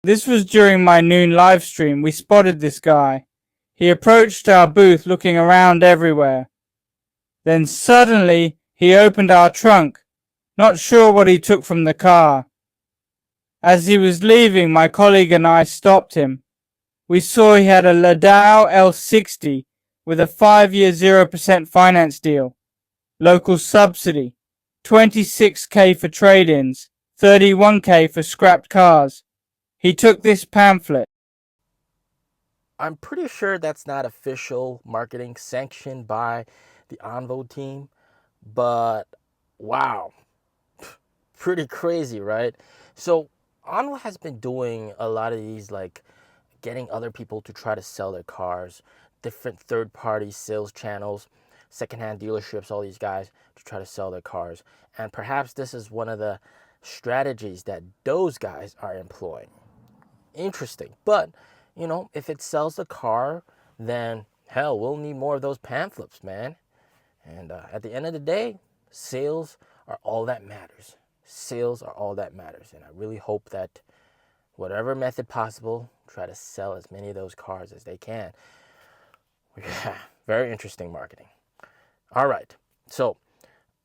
This was during my noon live stream. We spotted this guy. He approached our booth looking around everywhere. Then suddenly he opened our trunk, not sure what he took from the car. As he was leaving, my colleague and I stopped him. We saw he had a Ladao L60 with a 5-year 0% finance deal, local subsidy, 26k for trade-ins, 31k for scrapped cars. He took this pamphlet. I'm pretty sure that's not official marketing sanctioned by the ONVO team, but wow, pretty crazy, right? So ONVO has been doing a lot of these, like getting other people to try to sell their cars, different third-party sales channels, secondhand dealerships, all these guys to try to sell their cars. And perhaps this is one of the strategies that those guys are employing. Interesting. But, if it sells the car, then hell, we'll need more of those pamphlets, man. And at the end of the day, sales are all that matters. Sales are all that matters. And I really hope that whatever method possible, try to sell as many of those cars as they can. Yeah, very interesting marketing. All right. So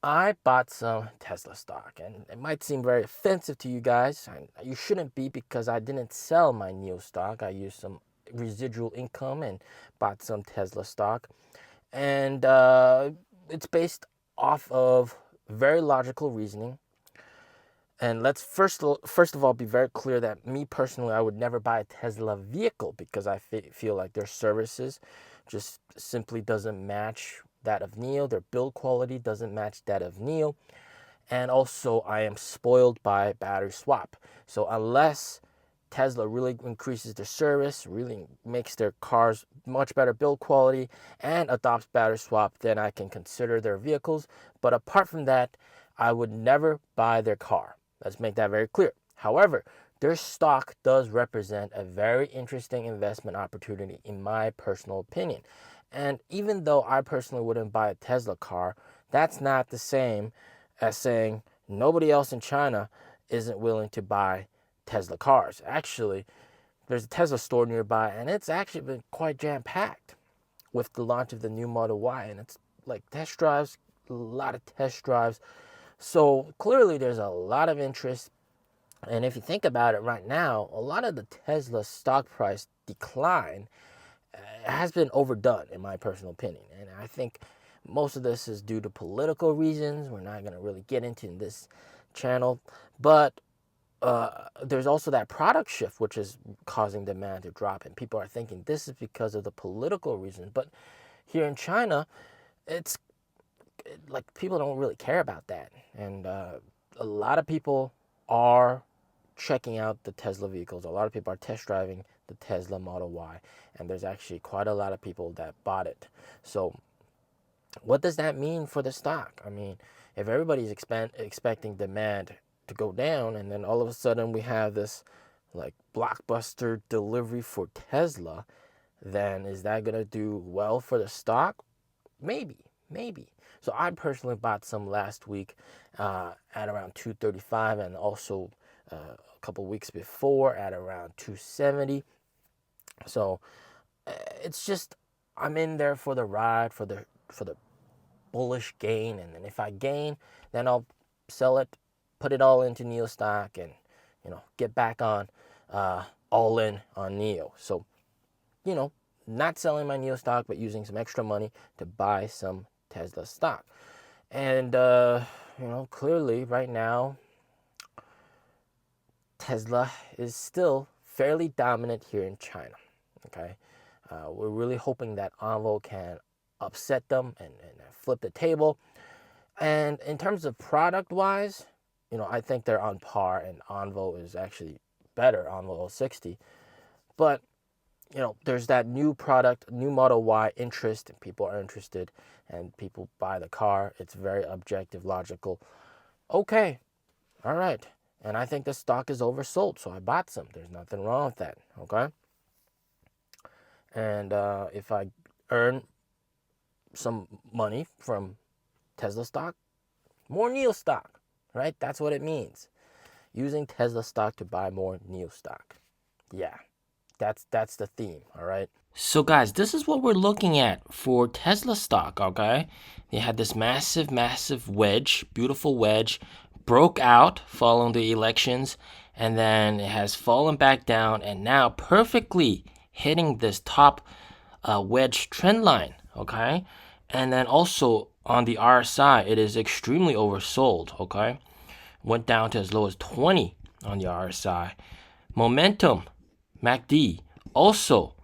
I bought some Tesla stock, and it might seem very offensive to you guys. You shouldn't be, because I didn't sell my NIO stock. I used some residual income and bought some Tesla stock. And it's based off of very logical reasoning. And let's first of all be very clear that me personally, I would never buy a Tesla vehicle, because I feel like their services just simply doesn't match that of NIO. Their build quality doesn't match that of NIO. And also, I am spoiled by battery swap. So unless Tesla really increases their service, really makes their cars much better build quality, and adopts battery swap, then I can consider their vehicles. But apart from that, I would never buy their car. Let's make that very clear. However, their stock does represent a very interesting investment opportunity, in my personal opinion. And even though I personally wouldn't buy a Tesla car, that's not the same as saying nobody else in China isn't willing to buy Tesla cars. Actually, there's a Tesla store nearby, and it's actually been quite jam-packed with the launch of the new Model Y. And it's like test drives, a lot of test drives. So clearly there's a lot of interest. And if you think about it right now, a lot of the Tesla stock price decline has been overdone, in my personal opinion. And I think most of this is due to political reasons. We're not going to really get into in this channel. But there's also that product shift, which is causing demand to drop. And people are thinking this is because of the political reasons. But here in China, it's like people don't really care about that. And a lot of people are checking out the Tesla vehicles. A lot of people are test driving the Tesla Model Y, and there's actually quite a lot of people that bought it. So what does that mean for the stock? I mean, if everybody's expecting demand to go down, and then all of a sudden we have this like blockbuster delivery for Tesla, then is that going to do well for the stock? Maybe. So I personally bought some last week at around 235, and also a couple weeks before at around 270. So it's just, I'm in there for the ride, for the bullish gain, and then if I gain, then I'll sell it, put it all into NIO stock, and get back on all in on NIO. So not selling my NIO stock, but using some extra money to buy some Tesla stock. And clearly right now Tesla is still fairly dominant here in China. Okay, we're really hoping that ONVO can upset them and flip the table. And in terms of product wise, I think they're on par, and ONVO is actually better, ONVO 60. But there's that new product, new Model Y interest, and people are interested, and people buy the car. It's very objective, logical. Okay, all right. And I think the stock is oversold, so I bought some. There's nothing wrong with that, okay? And if I earn some money from Tesla stock, more NIO stock, right? That's what it means. Using Tesla stock to buy more NIO stock. Yeah, that's the theme, all right? So guys, this is what we're looking at for Tesla stock, okay? They had this massive wedge, beautiful wedge, broke out following the elections, and then it has fallen back down, and now perfectly hitting this top wedge trend line, okay? And then also on the RSI, it is extremely oversold, okay? Went down to as low as 20 on the RSI. Momentum, MACD, also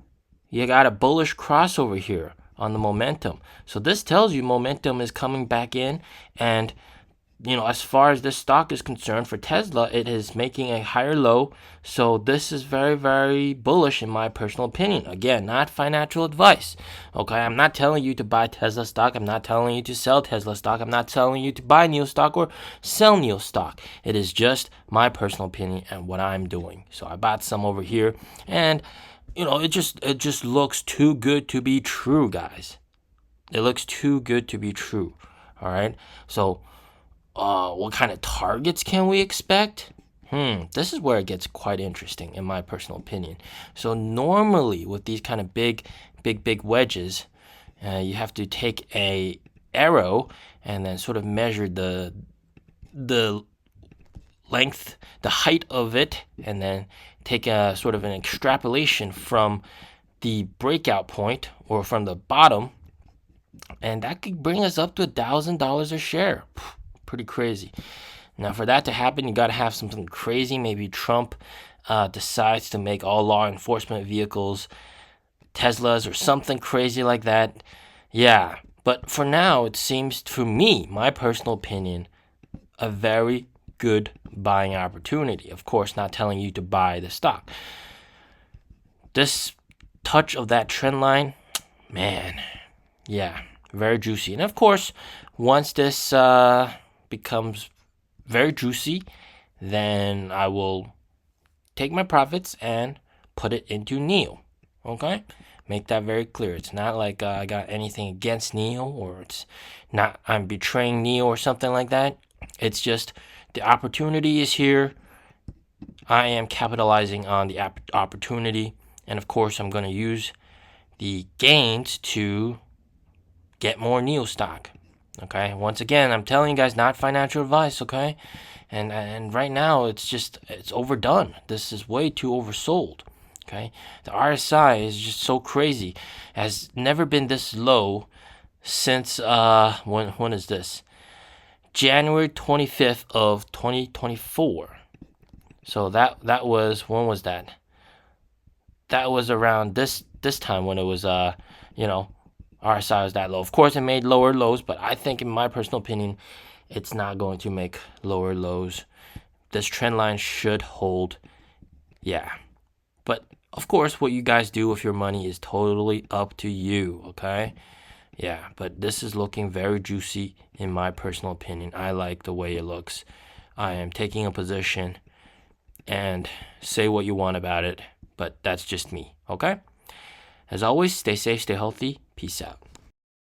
you got a bullish crossover here on the momentum. So this tells you momentum is coming back in, and as far as this stock is concerned for Tesla, it is making a higher low. So this is very, very bullish in my personal opinion. Again, not financial advice. Okay, I'm not telling you to buy Tesla stock. I'm not telling you to sell Tesla stock. I'm not telling you to buy NIO stock or sell NIO stock. It is just my personal opinion and what I'm doing. So I bought some over here, and it just looks too good to be true, guys. It looks too good to be true. All right. So, what kind of targets can we expect? This is where it gets quite interesting, in my personal opinion. So normally with these kind of big wedges, you have to take a arrow and then sort of measure the length, the height of it, and then take a sort of an extrapolation from the breakout point or from the bottom, and that could bring us up to $1,000 a share. Pretty crazy. Now, for that to happen, you got to have something crazy. Maybe Trump decides to make all law enforcement vehicles Teslas or something crazy like that. Yeah, but for now, it seems to me, my personal opinion, a very good buying opportunity. Of course, not telling you to buy the stock. This touch of that trend line, man, yeah, very juicy. And of course, once this becomes very juicy, then I will take my profits and put it into NIO. Okay? Make that very clear. It's not like I got anything against NIO, or it's not I'm betraying NIO or something like that. It's just the opportunity is here. I am capitalizing on the opportunity, and of course I'm going to use the gains to get more NIO stock. Okay, once again, I'm telling you guys, not financial advice. Okay, and right now it's overdone. This is way too oversold. Okay, the RSI is just so crazy. Has never been this low since when is this? January 25th of 2024. So that was, when was that? That was around this time when it was RSI was that low. Of course, it made lower lows, but I think, in my personal opinion, it's not going to make lower lows. This trend line should hold. Yeah. But, of course, what you guys do with your money is totally up to you, okay? Yeah, but this is looking very juicy, in my personal opinion. I like the way it looks. I am taking a position, and say what you want about it, but that's just me, okay? As always, stay safe, stay healthy. Peace out.